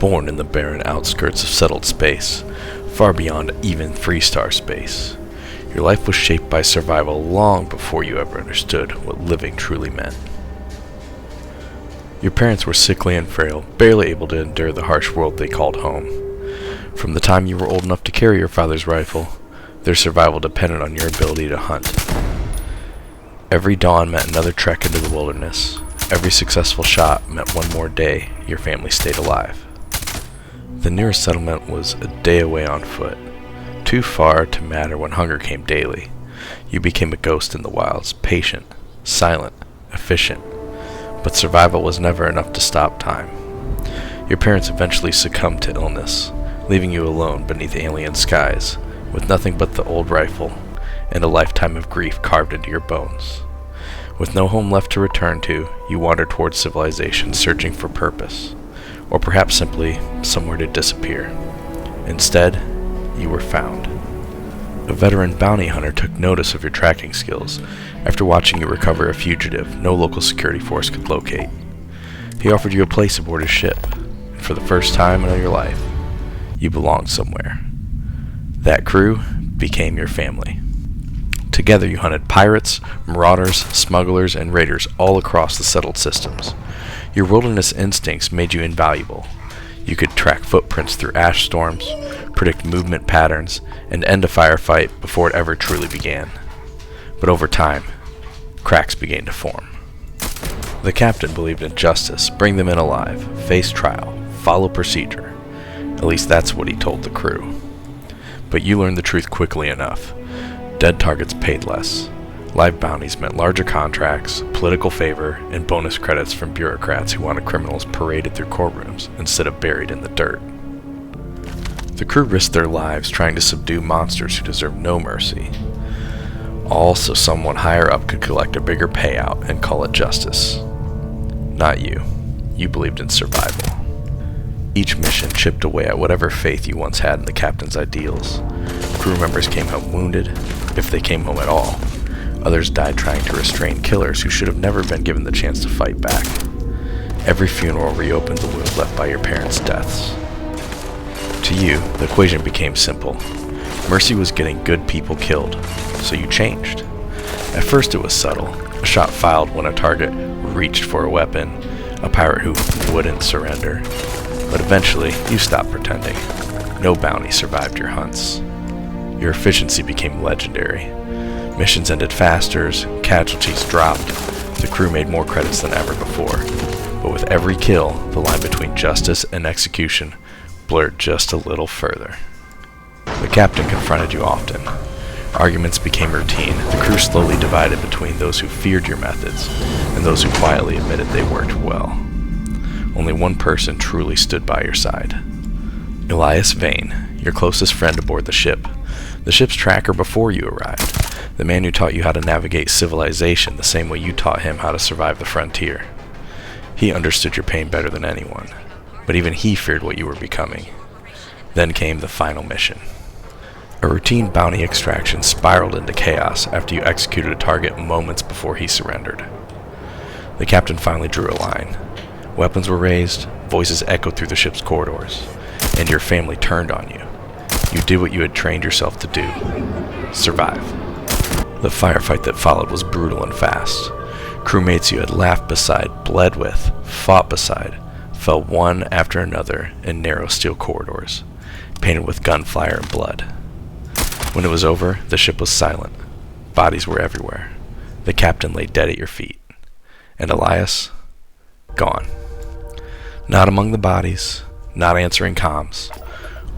born in the barren outskirts of settled space, far beyond even 3-star space. Your life was shaped by survival long before you ever understood what living truly meant. Your parents were sickly and frail, barely able to endure the harsh world they called home. From the time you were old enough to carry your father's rifle, their survival depended on your ability to hunt. Every dawn meant another trek into the wilderness. Every successful shot meant one more day your family stayed alive. The nearest settlement was a day away on foot, too far to matter when hunger came daily. You became a ghost in the wilds, patient, silent, efficient. But survival was never enough to stop time. Your parents eventually succumbed to illness, leaving you alone beneath alien skies, with nothing but the old rifle and a lifetime of grief carved into your bones. With no home left to return to, you wandered towards civilization, searching for purpose, or perhaps simply somewhere to disappear. Instead, you were found. A veteran bounty hunter took notice of your tracking skills after watching you recover a fugitive no local security force could locate. He offered you a place aboard his ship, and for the first time in your life, you belonged somewhere. That crew became your family. Together you hunted pirates, marauders, smugglers, and raiders all across the settled systems. Your wilderness instincts made you invaluable. You could track footprints through ash storms, predict movement patterns, and end a firefight before it ever truly began. But over time, cracks began to form. The captain believed in justice, bring them in alive, face trial, follow procedure. At least that's what he told the crew. But you learned the truth quickly enough. Dead targets paid less. Live bounties meant larger contracts, political favor, and bonus credits from bureaucrats who wanted criminals paraded through courtrooms instead of buried in the dirt. The crew risked their lives trying to subdue monsters who deserved no mercy, all so someone higher up could collect a bigger payout and call it justice. Not you. You believed in survival. Each mission chipped away at whatever faith you once had in the captain's ideals. Crew members came home wounded, if they came home at all. Others died trying to restrain killers who should have never been given the chance to fight back. Every funeral reopened the wound left by your parents' deaths. To you, the equation became simple. Mercy was getting good people killed, so you changed. At first it was subtle. A shot fired when a target reached for a weapon, a pirate who wouldn't surrender. But eventually, you stopped pretending. No bounty survived your hunts. Your efficiency became legendary. Missions ended faster, casualties dropped, the crew made more credits than ever before. But with every kill, the line between justice and execution blurred just a little further. The captain confronted you often. Arguments became routine. The crew slowly divided between those who feared your methods and those who quietly admitted they worked well. Only one person truly stood by your side. Elias Vane, your closest friend aboard the ship's tracker before you arrived, the man who taught you how to navigate civilization the same way you taught him how to survive the frontier. He understood your pain better than anyone, but even he feared what you were becoming. Then came the final mission. A routine bounty extraction spiraled into chaos after you executed a target moments before he surrendered. The captain finally drew a line. Weapons were raised, voices echoed through the ship's corridors, and your family turned on you. You did what you had trained yourself to do. Survive. The firefight that followed was brutal and fast. Crewmates you had laughed beside, bled with, fought beside, fell one after another in narrow steel corridors, painted with gunfire and blood. When it was over, the ship was silent. Bodies were everywhere. The captain lay dead at your feet. And Elias? Gone. Not among the bodies, not answering comms,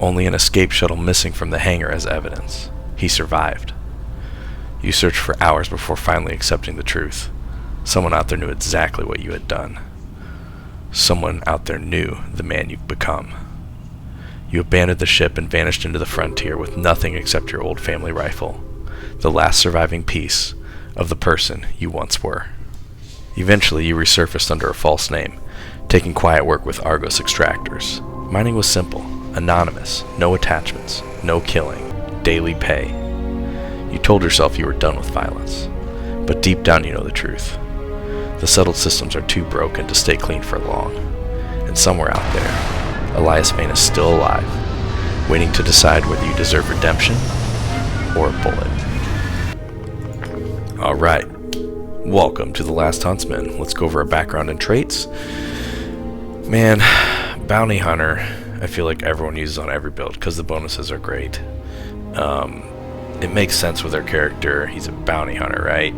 only an escape shuttle missing from the hangar as evidence. He survived. You searched for hours before finally accepting the truth. Someone out there knew exactly what you had done. Someone out there knew the man you've become. You abandoned the ship and vanished into the frontier with nothing except your old family rifle, the last surviving piece of the person you once were. Eventually, you resurfaced under a false name, taking quiet work with Argos extractors. Mining was simple, anonymous, no attachments, no killing, daily pay. You told yourself you were done with violence, but deep down you know the truth. The settled systems are too broken to stay clean for long, and somewhere out there, Elias Vane is still alive, waiting to decide whether you deserve redemption or a bullet. Alright, welcome to The Last Huntsman. Let's go over our background and traits. Man, Bounty Hunter, I feel like everyone uses on every build because the bonuses are great. It makes sense with our character. He's a bounty hunter, right?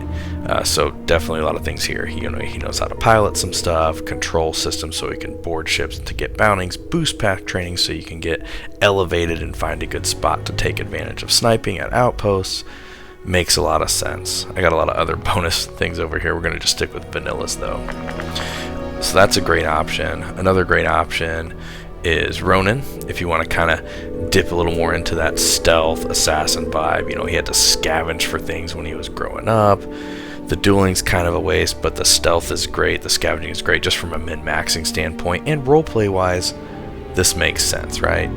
So definitely a lot of things here. He knows how to pilot some stuff, control systems so he can board ships to get bounties, boost pack training so you can get elevated and find a good spot to take advantage of sniping at outposts. Makes a lot of sense. I got a lot of other bonus things over here. We're going to just stick with vanillas though. So that's a great option. Another great option is Ronin, if you want to kind of dip a little more into that stealth assassin vibe. You know, he had to scavenge for things when he was growing up. The dueling's kind of a waste, but the stealth is great, the scavenging is great just from a min-maxing standpoint, and roleplay wise, this makes sense, right?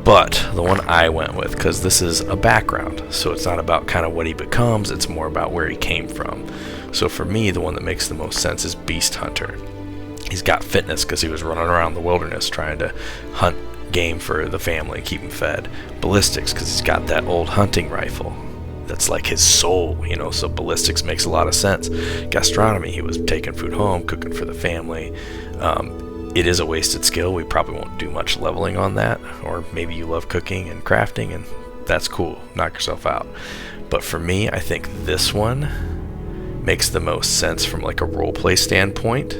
But the one I went with, because this is a background, so it's not about kind of what he becomes, it's more about where he came from. So for me, the one that makes the most sense is Beast Hunter. He's got fitness because he was running around the wilderness trying to hunt game for the family and keep him fed. Ballistics because he's got that old hunting rifle that's like his soul, you know, so ballistics makes a lot of sense. Gastronomy, he was taking food home, cooking for the family. It is a wasted skill. We probably won't do much leveling on that, or maybe you love cooking and crafting and that's cool, knock yourself out. But for me, I think this one makes the most sense from like a roleplay standpoint,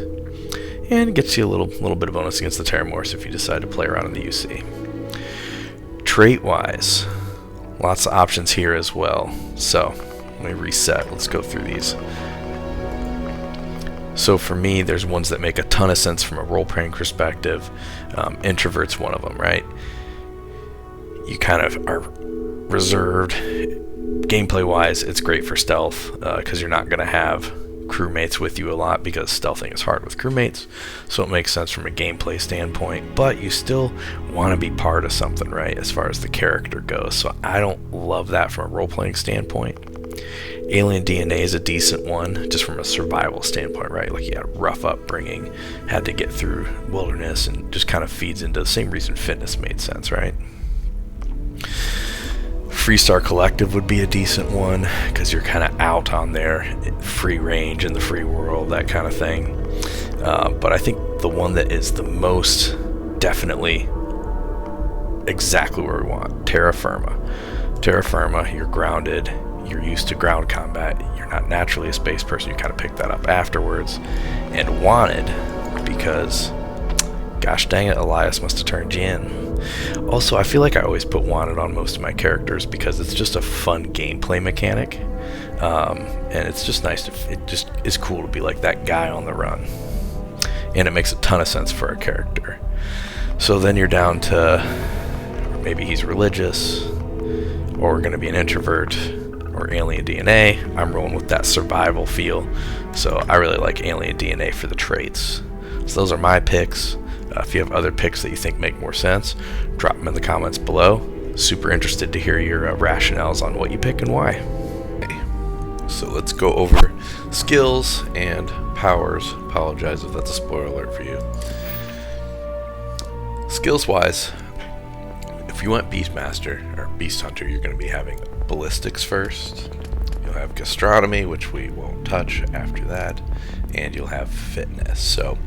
and gets you a little bit of bonus against the Terramorphs if you decide to play around in the UC. Trait-wise, lots of options here as well. So, let me reset. Let's go through these. So for me, there's ones that make a ton of sense from a role-playing perspective. Introvert's one of them, right? You kind of are reserved. Gameplay-wise, it's great for stealth because you're not going to have crewmates with you a lot because stealthing is hard with crewmates, so it makes sense from a gameplay standpoint, but you still want to be part of something, right, as far as the character goes. So I don't love that from a role-playing standpoint. Alien DNA is a decent one just from a survival standpoint, right? Like he had a rough upbringing, had to get through wilderness, and just kind of feeds into the same reason fitness made sense, right? Freestar Collective would be a decent one because you're kind of out on there, free range in the free world, that kind of thing. But I think the one that is the most definitely exactly where we want, Terra Firma. Terra Firma, you're grounded, you're used to ground combat, you're not naturally a space person, you kind of pick that up afterwards. And Wanted, because gosh dang it, Elias must have turned you in. Also, I feel like I always put Wanted on most of my characters because it's just a fun gameplay mechanic, and it's just nice it just is cool to be like that guy on the run, and it makes a ton of sense for a character. So then you're down to maybe he's religious, or going to be an introvert, or alien DNA. I'm rolling with that survival feel, so I really like alien DNA for the traits. So those are my picks. If you have other picks that you think make more sense, drop them in the comments below. Super interested to hear your rationales on what you pick and why. Okay. So let's go over skills and powers. Apologize if that's a spoiler alert for you. Skills wise, if you want Beastmaster or Beast Hunter, you're going to be having Ballistics first. You'll have Gastronomy, which we won't touch after that, and you'll have Fitness. So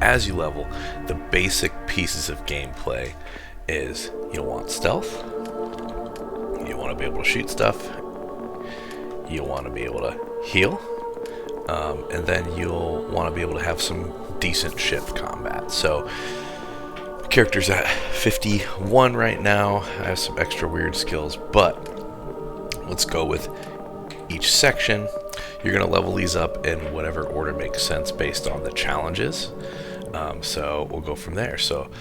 as you level, the basic pieces of gameplay is you'll want stealth, you want to be able to shoot stuff, you'll want to be able to heal, and then you'll want to be able to have some decent ship combat. So the character's at 51 right now. I have some extra weird skills, but let's go with each section. You're going to level these up in whatever order makes sense based on the challenges. So we'll go from there. So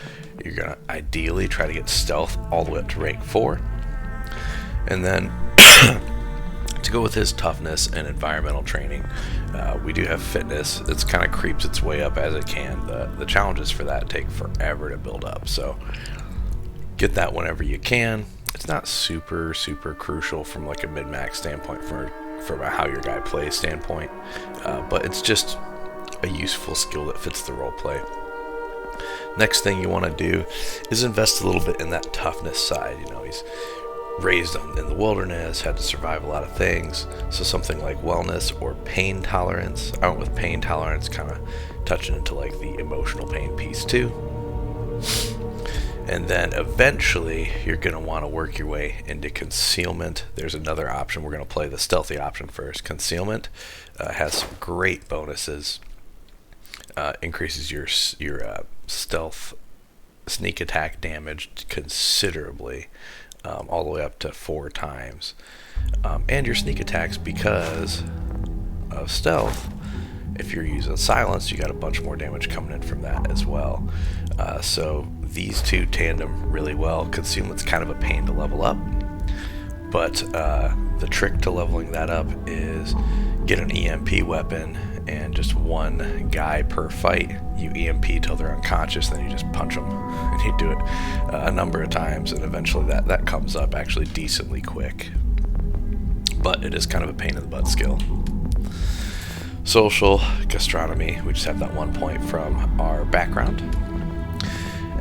you're going to ideally try to get stealth all the way up to rank 4. And then to go with his toughness and environmental training, we do have fitness. It's kind of creeps its way up as it can. The challenges for that take forever to build up. So get that whenever you can. It's not super crucial from like a mid-max standpoint from a how your guy plays standpoint, but it's just a useful skill that fits the role play. Next thing you want to do is invest a little bit in that toughness side. You know, he's raised in the wilderness, had to survive a lot of things, so something like wellness or pain tolerance. I went with pain tolerance, kind of touching into like the emotional pain piece too. And then eventually you're going to want to work your way into concealment. There's another option. We're going to play the stealthy option first. Concealment has some great bonuses. Increases your stealth sneak attack damage considerably, all the way up to 4 times. And your sneak attacks, because of stealth, if you're using silence, you got a bunch more damage coming in from that as well. So these two tandem really well. Concealment's kind of a pain to level up, but the trick to leveling that up is get an EMP weapon, and just one guy per fight. You EMP till they're unconscious, then you just punch them, and you do it a number of times, and eventually that comes up actually decently quick. But it is kind of a pain in the butt skill. Social, gastronomy, we just have that 1 point from our background.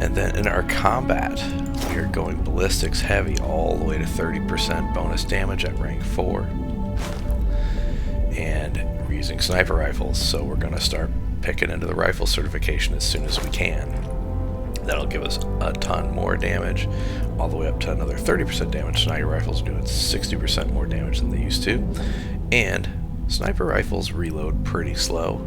And then in our combat, we are going ballistics heavy all the way to 30% bonus damage at rank 4. And we're using sniper rifles, so we're going to start picking into the rifle certification as soon as we can. That'll give us a ton more damage, all the way up to another 30% damage. So now your rifles are doing 60% more damage than they used to. And sniper rifles reload pretty slow,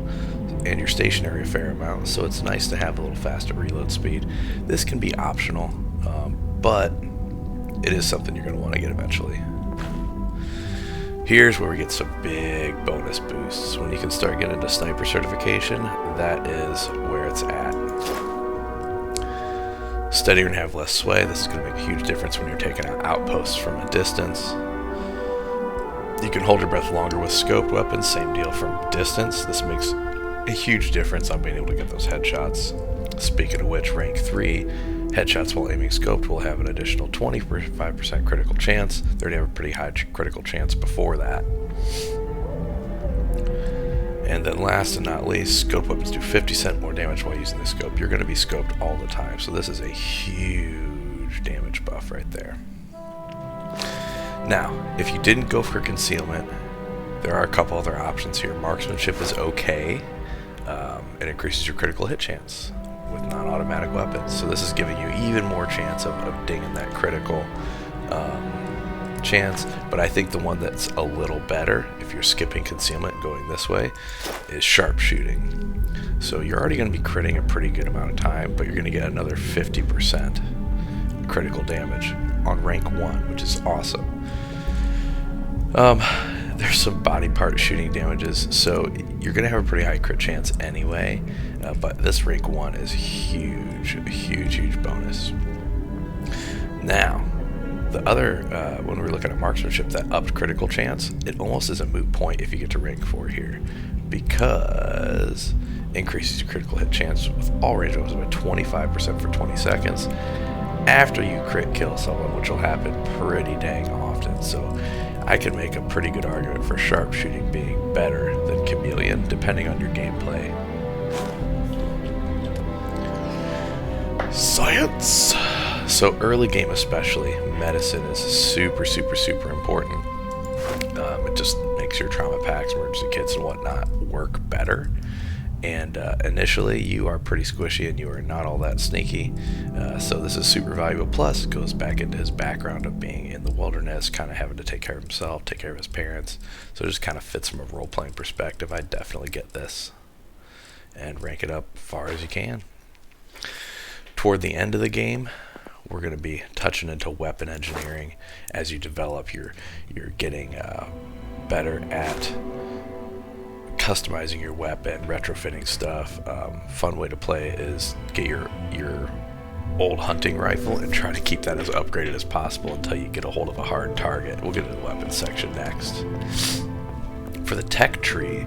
and you're stationary a fair amount, so it's nice to have a little faster reload speed. This can be optional, but it is something you're going to want to get eventually. Here's where we get some big bonus boosts. When you can start getting into sniper certification, that is where it's at. Steadier and have less sway. This is going to make a huge difference when you're taking out outposts from a distance. You can hold your breath longer with scoped weapons, same deal from distance. This makes a huge difference on being able to get those headshots. Speaking of which, rank 3, headshots while aiming scoped will have an additional 25% critical chance. They already have a pretty high critical chance before that. And then last and not least, scoped weapons do 50% more damage while using the scope. You're going to be scoped all the time, so this is a huge damage buff right there. Now, if you didn't go for concealment, there are a couple other options here. Marksmanship is okay. It increases your critical hit chance with non-automatic weapons. So this is giving you even more chance of dinging that critical chance. But I think the one that's a little better, if you're skipping concealment and going this way, is sharpshooting. So you're already going to be critting a pretty good amount of time, but you're going to get another 50% critical damage on rank 1, which is awesome. There's some body part shooting damages, so you're going to have a pretty high crit chance anyway, but this rank 1 is huge, a huge bonus. Now, the other, when we're looking at marksmanship, that upped critical chance, it almost is a moot point if you get to rank 4 here, because it increases your critical hit chance with all range weapons by 25% for 20 seconds after you crit kill someone, which will happen pretty dang often. So I can make a pretty good argument for sharpshooting being better than chameleon, depending on your gameplay. Science! So early game especially, medicine is super important. It just makes your trauma packs, emergency kits, and whatnot work better. And initially you are pretty squishy and you are not all that sneaky, so this is super valuable. Plus it goes back into his background of being in the wilderness, kind of having to take care of himself, take care of his parents, so it just kind of fits from a role-playing perspective. I definitely get this and rank it up far as you can. Toward the end of the game, we're going to be touching into weapon engineering. As you develop, you're getting better at customizing your weapon, retrofitting stuff. Fun way to play is get your old hunting rifle and try to keep that as upgraded as possible until you get a hold of a hard target. We'll get into the weapons section next. For the tech tree,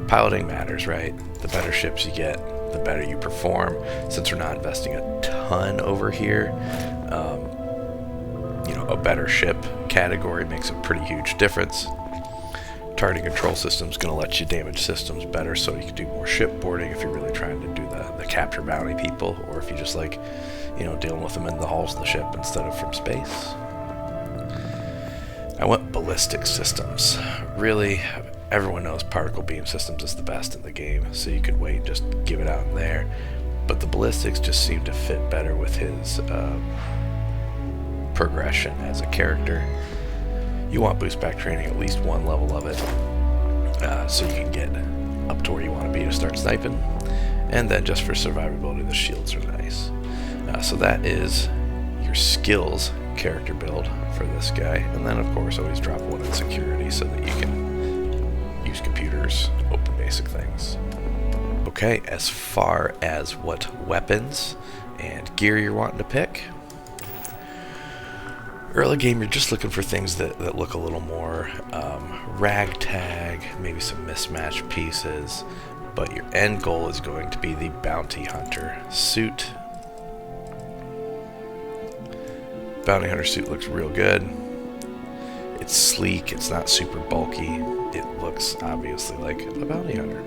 piloting matters, right? The better ships you get, the better you perform. Since we're not investing a ton over here, a better ship category makes a pretty huge difference. targeting control system is going to let you damage systems better, so you can do more shipboarding if you're really trying to do the capture bounty people, or if you just like, you know, dealing with them in the hulls of the ship instead of from space. I went ballistic systems. Really, everyone knows particle beam systems is the best in the game, so you could wait and just give it out in there. But the ballistics just seem to fit better with his progression as a character. You want boost back training, at least one level of it, so you can get up to where you want to be to start sniping. And then just for survivability, the shields are nice. So that is your skills character build for this guy. And then of course always drop one in security so that you can use computers, open basic things. Okay, as far as what weapons and gear you're wanting to pick, early game you're just looking for things that look a little more ragtag, maybe some mismatched pieces, but your end goal is going to be the bounty hunter suit. Bounty hunter suit looks real good. It's sleek, it's not super bulky, it looks obviously like a bounty hunter.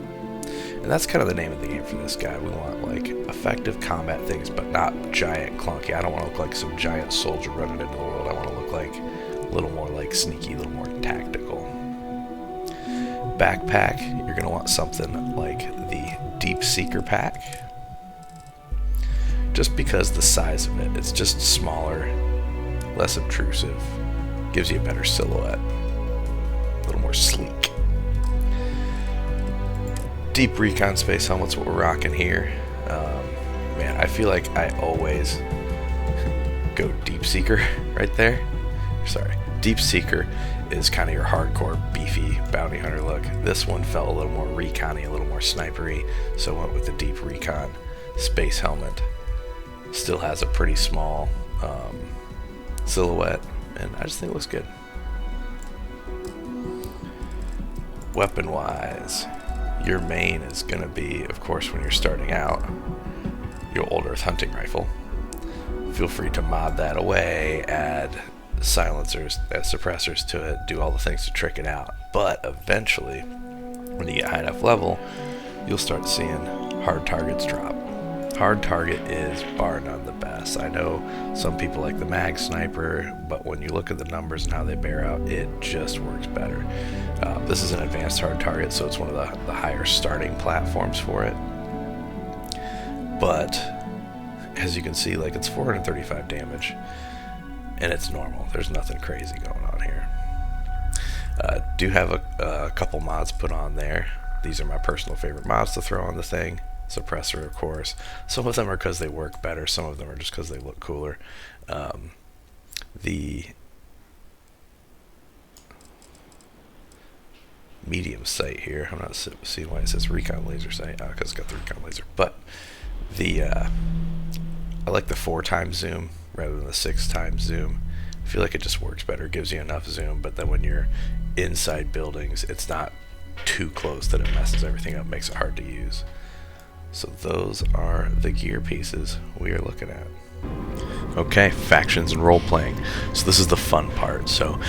And that's kind of the name of the game for this guy. We want like effective combat things, but not giant clunky. I don't want to look like some giant soldier running into the world. I want to look like a little more like sneaky, a little more tactical. Backpack, you're going to want something like the Deep Seeker pack. Just because the size of it, it's just smaller, less obtrusive, gives you a better silhouette, a little more sleek. Deep recon space helmet's what we're rocking here. Man, I feel like I always go Deep Seeker right there. Sorry, Deep Seeker is kind of your hardcore, beefy bounty hunter look. This one felt a little more recon-y, a little more snipery, so I went with the Deep Recon space helmet. Still has a pretty small silhouette, and I just think it looks good. Weapon-wise, your main is going to be, of course, when you're starting out, your Old Earth hunting rifle. Feel free to mod that away, add silencers, add suppressors to it, do all the things to trick it out. But eventually, when you get high enough level, you'll start seeing hard targets drop. Hard target is bar none the best. I know some people like the mag sniper, but when you look at the numbers and how they bear out, it just works better. This is an advanced hard target, so it's one of the higher starting platforms for it. But as you can see, like, it's 435 damage, and it's normal. There's nothing crazy going on here. Do have a couple mods put on there. These are my personal favorite mods to throw on the thing. Suppressor, of course. Some of them are because they work better. Some of them are just because they look cooler. The medium sight here, I'm not seeing why it says recon laser sight, because it's got the recon laser. But the I like the 4x zoom rather than the 6x zoom. I feel like it just works better. It gives you enough zoom, but then when you're inside buildings, it's not too close that it messes everything up, makes it hard to use. So those are the gear pieces we are looking at. Okay, factions and role-playing. So this is the fun part. So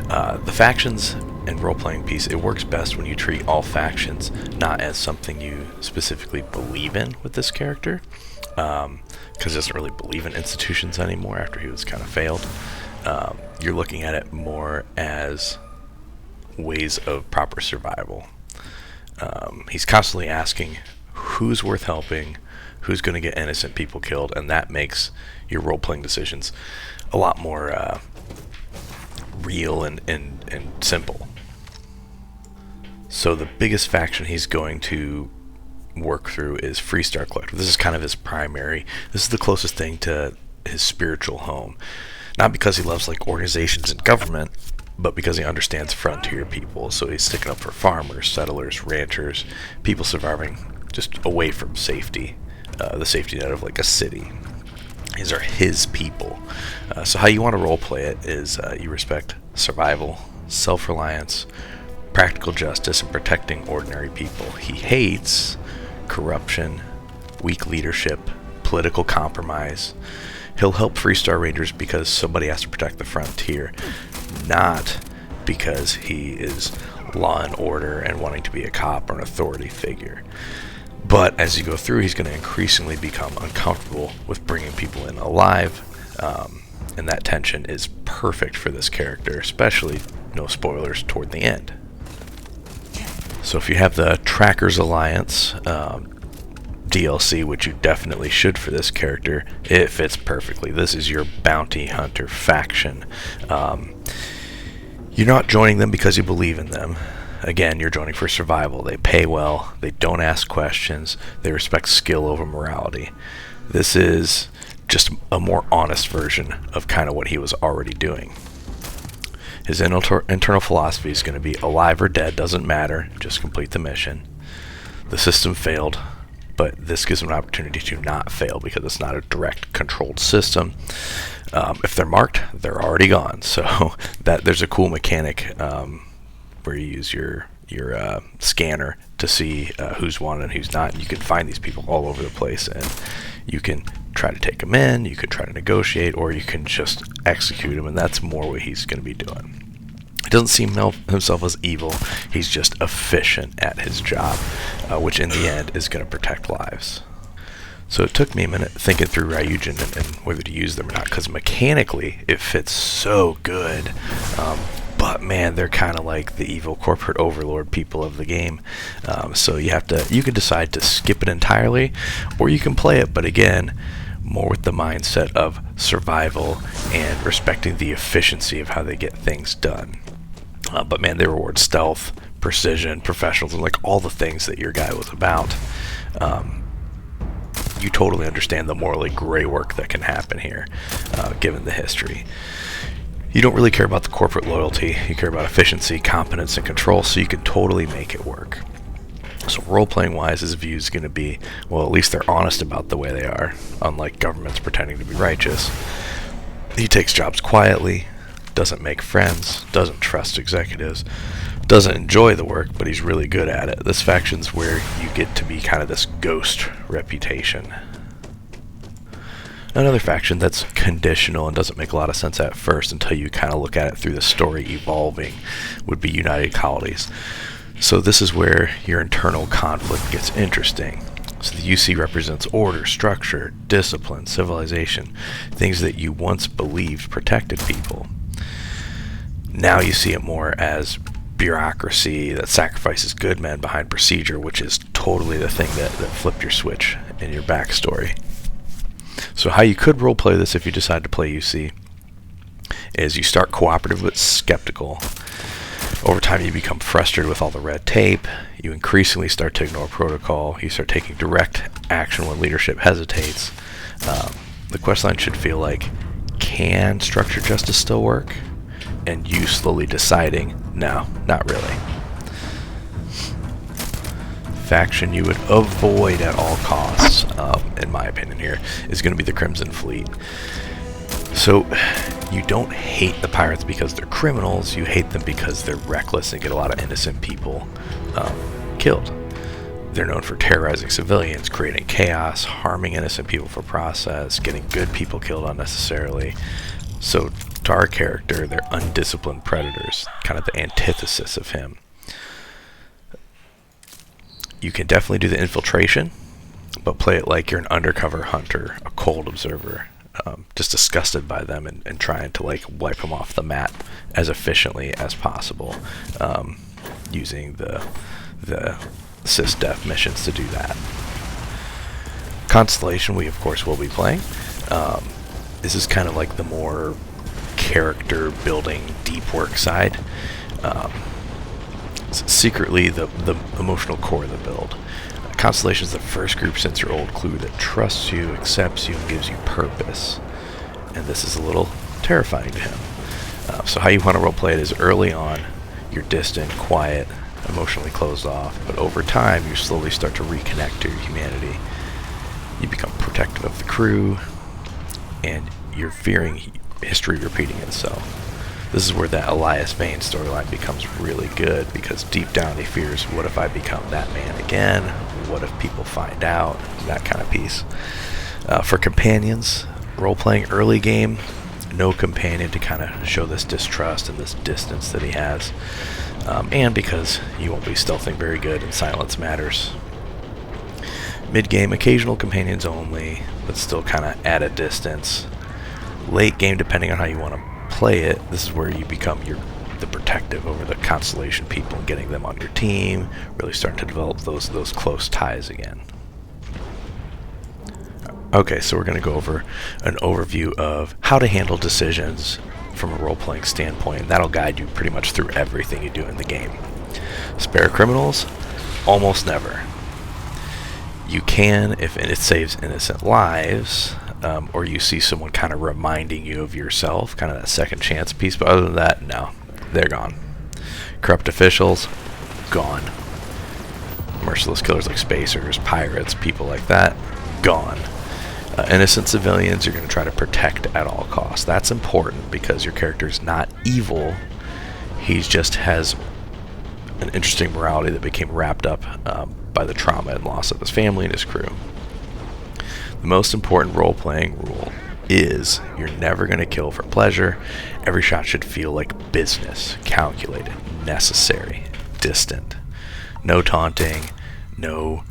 the factions and role-playing piece, it works best when you treat all factions not as something you specifically believe in with this character, because he doesn't really believe in institutions anymore after he was kind of failed. You're looking at it more as ways of proper survival. He's constantly asking who's worth helping, who's going to get innocent people killed, and that makes your role-playing decisions a lot more real and simple. So the biggest faction he's going to work through is Freestar Collective. This is kind of his primary. This is the closest thing to his spiritual home. Not because he loves like organizations and government, but because he understands frontier people. So he's sticking up for farmers, settlers, ranchers, people surviving just away from safety, the safety net of like a city. These are his people. So how you want to role play it is you respect survival, self-reliance, practical justice, and protecting ordinary people. He hates corruption, weak leadership, political compromise. He'll help Freestar Rangers because somebody has to protect the frontier, not because he is law and order and wanting to be a cop or an authority figure. But as you go through, he's going to increasingly become uncomfortable with bringing people in alive, and that tension is perfect for this character, especially, no spoilers, toward the end. So if you have the Trackers Alliance DLC, which you definitely should for this character, it fits perfectly. This is your bounty hunter faction. You're not joining them because you believe in them. Again, you're joining for survival. They pay well, they don't ask questions, they respect skill over morality. This is just a more honest version of kind of what he was already doing. His internal philosophy is going to be alive or dead, doesn't matter, just complete the mission. The system failed, but this gives them an opportunity to not fail because it's not a direct controlled system. If they're marked, they're already gone. So that there's a cool mechanic where you use your scanner to see who's wanted and who's not. And you can find these people all over the place, and you can try to take them in, you can try to negotiate, or you can just execute them, and that's more what he's going to be doing. He doesn't see himself as evil, he's just efficient at his job, which in the end is going to protect lives. So it took me a minute thinking through Ryujin and whether to use them or not, because mechanically it fits so good. But man, they're kind of like the evil corporate overlord people of the game. So you can decide to skip it entirely, or you can play it, but again, more with the mindset of survival and respecting the efficiency of how they get things done. But man, they reward stealth, precision, professionalism, like all the things that your guy was about. You totally understand the morally gray work that can happen here, given the history. You don't really care about the corporate loyalty, you care about efficiency, competence, and control, so you can totally make it work. So role-playing wise, his view is going to be, well, at least they're honest about the way they are, unlike governments pretending to be righteous. He takes jobs quietly, doesn't make friends, doesn't trust executives, doesn't enjoy the work, but he's really good at it. This faction's where you get to be kind of this ghost reputation. Another faction that's conditional and doesn't make a lot of sense at first until you kind of look at it through the story evolving would be United Colonies. So this is where your internal conflict gets interesting. So the UC represents order, structure, discipline, civilization, things that you once believed protected people. Now you see it more as bureaucracy that sacrifices good men behind procedure, which is totally the thing that flipped your switch in your backstory. So how you could roleplay this if you decide to play UC is you start cooperative but skeptical. Over time you become frustrated with all the red tape, you increasingly start to ignore protocol, you start taking direct action when leadership hesitates. The questline should feel like, can structured justice still work? And you slowly deciding, no, not really. Faction you would avoid at all costs, in my opinion here, is going to be the Crimson Fleet. So you don't hate the pirates because they're criminals, you hate them because they're reckless and get a lot of innocent people killed. They're known for terrorizing civilians, creating chaos, harming innocent people for process, getting good people killed unnecessarily. So to our character, they're undisciplined predators, kind of the antithesis of him. You can definitely do the infiltration, but play it like you're an undercover hunter, a cold observer, just disgusted by them and trying to like wipe them off the map as efficiently as possible, using the sys-def missions to do that. Constellation we of course will be playing. This is kind of like the more character building deep work side. It's secretly the emotional core of the build. Constellation is the first group since your old clue that trusts you, accepts you, and gives you purpose. And this is a little terrifying to him. So how you want to roleplay it is early on, you're distant, quiet, emotionally closed off, but over time you slowly start to reconnect to your humanity. You become protective of the crew, and you're fearing history repeating itself. This is where that Elias Vane storyline becomes really good, because deep down he fears, what if I become that man again? What if people find out? That kind of piece. For companions, role-playing early game, no companion to kind of show this distrust and this distance that he has. And because you won't be stealthing very good and silence matters. Mid-game, occasional companions only, but still kind of at a distance. Late game, depending on how you want to play it, this is where you become the protective over the constellation people and getting them on your team, really starting to develop those close ties again. Okay, so we're going to go over an overview of how to handle decisions from a role-playing standpoint, and that'll guide you pretty much through everything you do in the game. Spare criminals? Almost never. You can if it saves innocent lives, or you see someone kind of reminding you of yourself, kind of that second chance piece, but other than that, no, they're gone. Corrupt officials? Gone. Merciless killers like spacers, pirates, people like that? Gone. Innocent civilians you're going to try to protect at all costs. That's important because your character's not evil. He just has an interesting morality that became wrapped up by the trauma and loss of his family and his crew. The most important role-playing rule is you're never going to kill for pleasure. Every shot should feel like business, calculated, necessary, distant. No taunting, no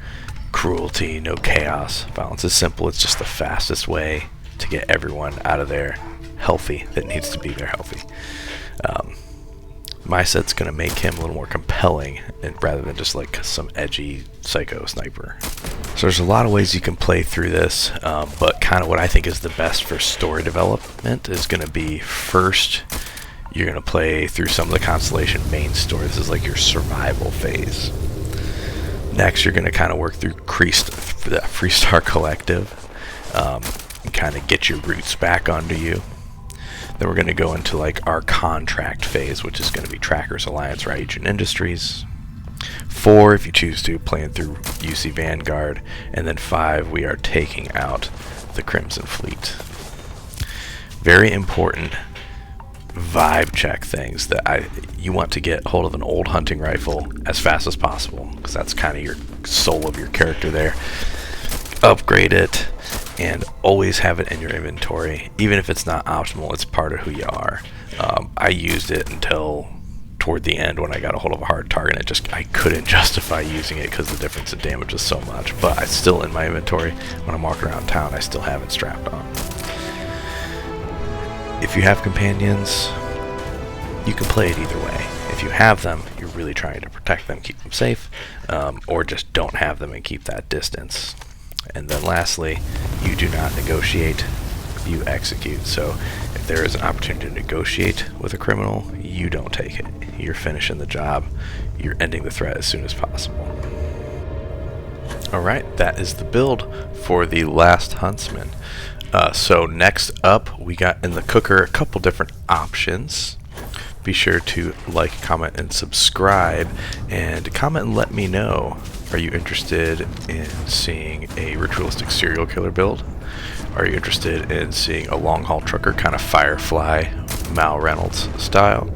cruelty, no chaos. Violence is simple. It's just the fastest way to get everyone out of there healthy that needs to be there healthy. My set's going to make him a little more compelling rather than just like some edgy psycho sniper. So there's a lot of ways you can play through this, but kind of what I think is the best for story development is going to be first you're going to play through some of the Constellation main story. This is like your survival phase. Next, you're going to kind of work through the Freestar Collective and kind of get your roots back onto you. Then we're going to go into like our contract phase, which is going to be Trackers Alliance, Ryujin Industries. 4, if you choose to, playing through UC Vanguard. And then 5, we are taking out the Crimson Fleet. Very important vibe check things that you want to get hold of an old hunting rifle as fast as possible, because that's kind of your soul of your character there. Upgrade it and always have it in your inventory. Even if it's not optimal, it's part of who you are. I used it until toward the end when I got a hold of a hard target, and I couldn't justify using it because the difference in damage was so much. But it's still in my inventory. When I'm walking around town, I still have it strapped on. If you have companions, you can play it either way. If you have them, you're really trying to protect them, keep them safe, or just don't have them and keep that distance. And then lastly, you do not negotiate, you execute. So if there is an opportunity to negotiate with a criminal, you don't take it. You're finishing the job. You're ending the threat as soon as possible. Alright, that is the build for the Last Huntsman. So next up, we got in the cooker a couple different options. Be sure to like, comment, and subscribe. And comment and let me know. Are you interested in seeing a ritualistic serial killer build? Are you interested in seeing a long-haul trucker kind of Firefly, Mal Reynolds style?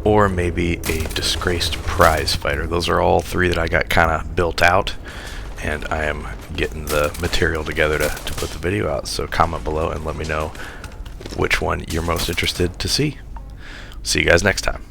Or maybe a disgraced prize fighter? Those are all 3 that I got kind of built out, and I am getting the material together to put the video out. So comment below and let me know which one you're most interested to see. See you guys next time.